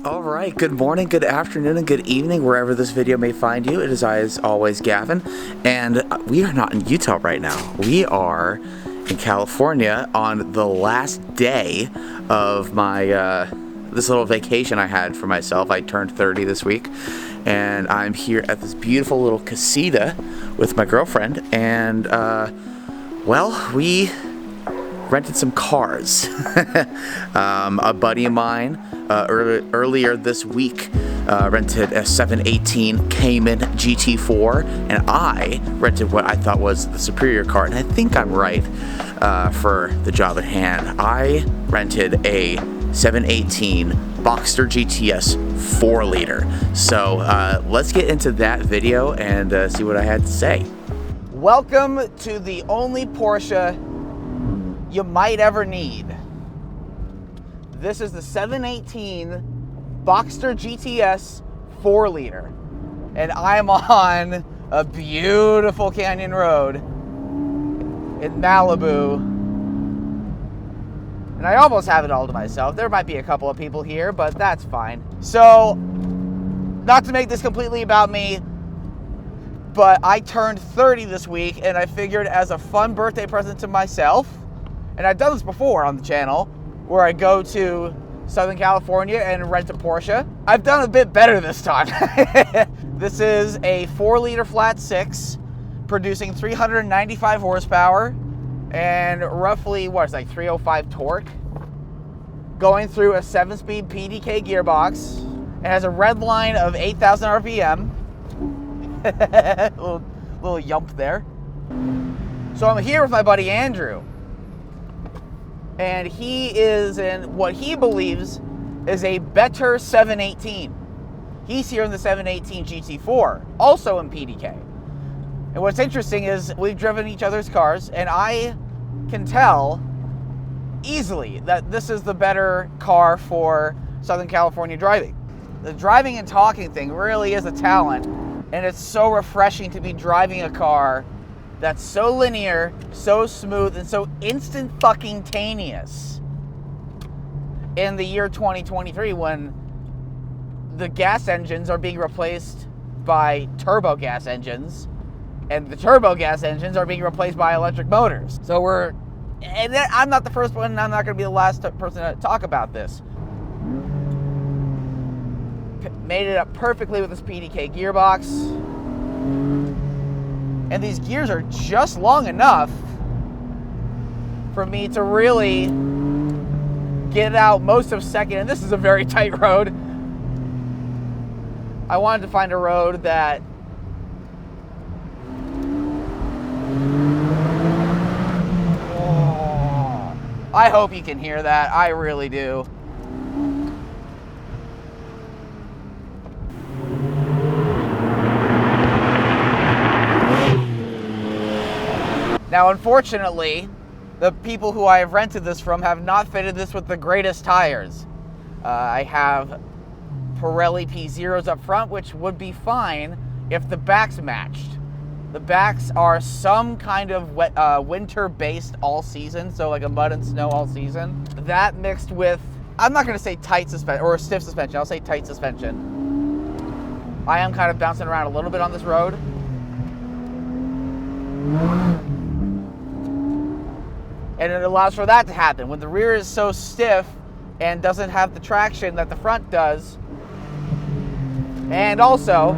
Alright, good morning, good afternoon, and good evening, wherever this video may find you. It is I, as always, Gavin, and we are not in Utah right now. We are in California on the last day of my, this little vacation I had for myself. I turned 30 this week, and I'm here at this beautiful little casita with my girlfriend, and, well, we rented some cars. A buddy of mine earlier this week rented a 718 Cayman GT4, and I rented what I thought was the superior car, and I think I'm right for the job at hand. I rented a 718 Boxster GTS 4-liter. So let's get into that video and see what I had to say. Welcome to the only Porsche you might ever need. This is the 718 Boxster GTS 4-liter, and I'm on a beautiful canyon road in Malibu, and I almost have it all to myself. There might be a couple of people here, but that's fine. So, not to make this completely about me, but I turned 30 this week, and I figured as a fun birthday present to myself, and I've done this before on the channel, where I go to Southern California and rent a Porsche. I've done a bit better this time. This is a 4-liter flat 6, producing 395 horsepower and roughly, it's like 305 torque, going through a 7-speed PDK gearbox. It has a red line of 8,000 RPM. little yump there. So I'm here with my buddy Andrew, and he is in what he believes is a better 718. He's here in the 718 GT4, also in PDK. And what's interesting is we've driven each other's cars, and I can tell easily that this is the better car for Southern California driving. The driving and talking thing really is a talent, and it's so refreshing to be driving a car that's so linear, so smooth, and so instant-fucking-taneous in the year 2023, when the gas engines are being replaced by turbo gas engines, and the turbo gas engines are being replaced by electric motors. So and I'm not the first one, and I'm not going to be the last person to talk about this. Made it up perfectly with this PDK gearbox. And these gears are just long enough for me to really get out most of second. And this is a very tight road. I wanted to find a road that I hope you can hear that. I really do. Now, unfortunately, the people who I have rented this from have not fitted this with the greatest tires. I have Pirelli P0s up front, which would be fine if the backs matched. The backs are some kind of winter-based all-season, so like a mud and snow all-season. That mixed with, I'm not going to say tight suspension, or stiff suspension, I'll say tight suspension. I am kind of bouncing around a little bit on this road. And it allows for that to happen. When the rear is so stiff and doesn't have the traction that the front does, and also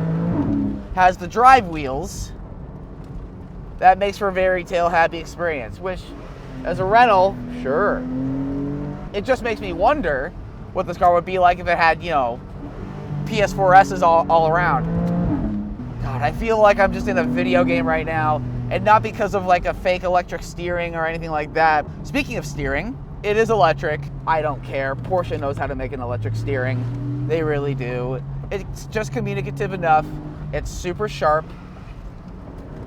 has the drive wheels, that makes for a very tail-happy experience, which, as a rental, sure. It just makes me wonder what this car would be like if it had, PS4S's all around. God, I feel like I'm just in a video game right now. And not because of like a fake electric steering or anything like that. Speaking of steering, it is electric. I don't care. Porsche knows how to make an electric steering. They really do. It's just communicative enough. It's super sharp.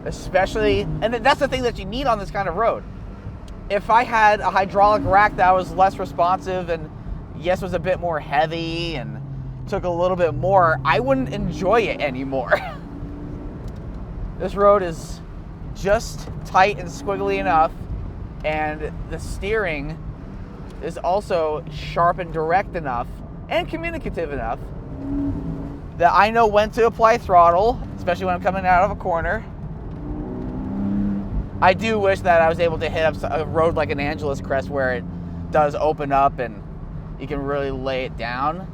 Especially, and that's the thing that you need on this kind of road. If I had a hydraulic rack that was less responsive and yes, was a bit more heavy and took a little bit more, I wouldn't enjoy it anymore. This road is just tight and squiggly enough, and the steering is also sharp and direct enough and communicative enough that I know when to apply throttle, especially when I'm coming out of a corner. I do wish that I was able to hit up a road like an Angeles Crest where it does open up and you can really lay it down.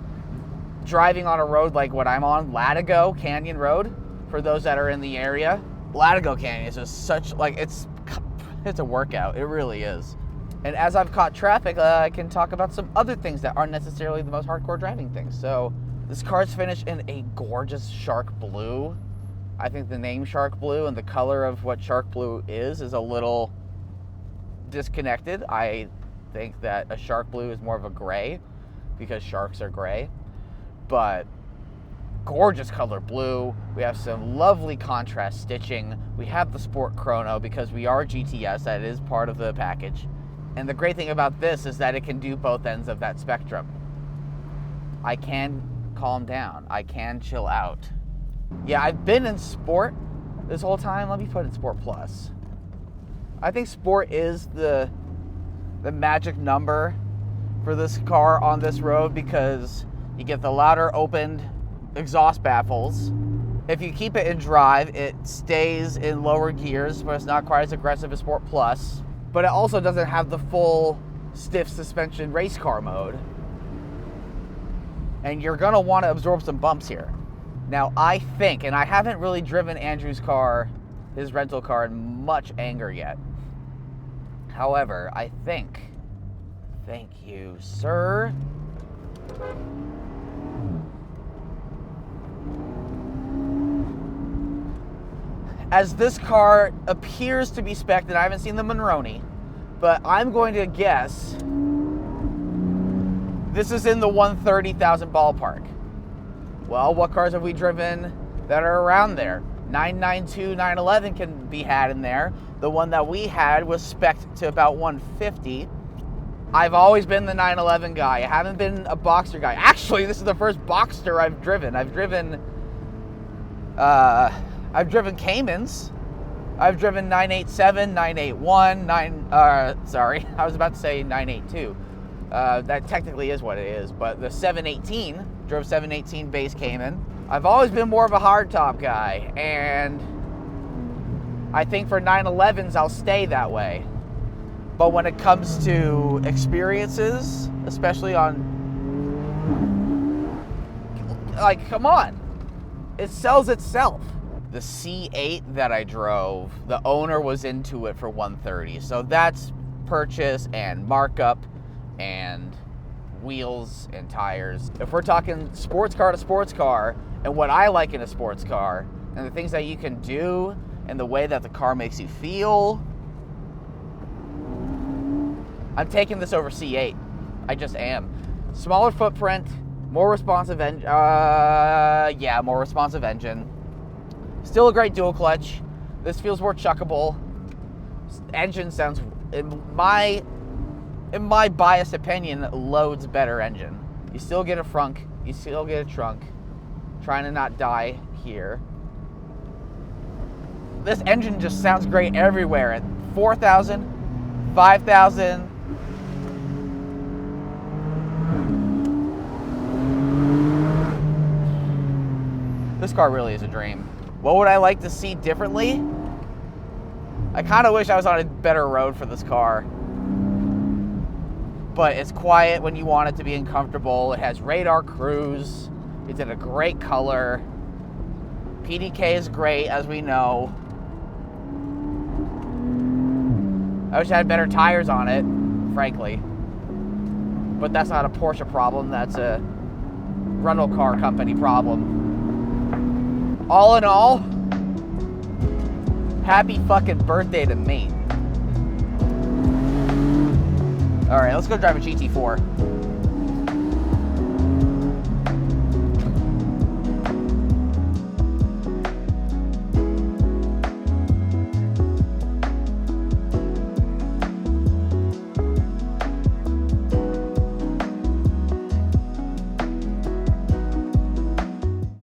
Driving on a road like what I'm on, Latigo Canyon Road, for those that are in the area. Latigo Canyon is just such, like, it's a workout. It really is. And as I've caught traffic, I can talk about some other things that aren't necessarily the most hardcore driving things. So this car's finished in a gorgeous shark blue. I think the name shark blue and the color of what shark blue is a little disconnected. I think that a shark blue is more of a gray because sharks are gray. But gorgeous color blue. We have some lovely contrast stitching. We have the sport chrono because we are GTS. That is part of the package. And the great thing about this is that it can do both ends of that spectrum. I can calm down. I can chill out. Yeah, I've been in sport this whole time. Let me put in Sport Plus. I think sport is the magic number for this car on this road because you get the louder opened exhaust baffles. If you keep it in drive, it stays in lower gears, but it's not quite as aggressive as Sport Plus. But it also doesn't have the full stiff suspension race car mode. And you're gonna wanna absorb some bumps here. Now I think, and I haven't really driven Andrew's car, his rental car, in much anger yet. However, I think, thank you, sir. As this car appears to be spec'd, and I haven't seen the Monroney, but I'm going to guess this is in the 130,000 ballpark. Well, what cars have we driven that are around there? 992, 911 can be had in there. The one that we had was spec'd to about 150. I've always been the 911 guy. I haven't been a Boxster guy. Actually, this is the first Boxster I've driven. I've driven Caymans. I've driven 987, 981, sorry, I was about to say 982. That technically is what it is, but the 718, drove 718 base Cayman. I've always been more of a hardtop guy, and I think for 911s I'll stay that way. But when it comes to experiences, especially on, like, come on, it sells itself. The C8 that I drove, the owner was into it for 130. So that's purchase and markup and wheels and tires. If we're talking sports car to sports car and what I like in a sports car and the things that you can do and the way that the car makes you feel, I'm taking this over C8. I just am. Smaller footprint, more responsive engine. More responsive engine. Still a great dual clutch. This feels more chuckable. Engine sounds, in my biased opinion, loads better engine. You still get a frunk. You still get a trunk. Trying to not die here. This engine just sounds great everywhere. At 4,000, 5,000. This car really is a dream. What would I like to see differently? I kind of wish I was on a better road for this car. But it's quiet when you want it to be uncomfortable. It has radar cruise. It's in a great color. PDK is great, as we know. I wish I had better tires on it, frankly. But that's not a Porsche problem. That's a rental car company problem. All in all, happy fucking birthday to me. All right, let's go drive a GT4.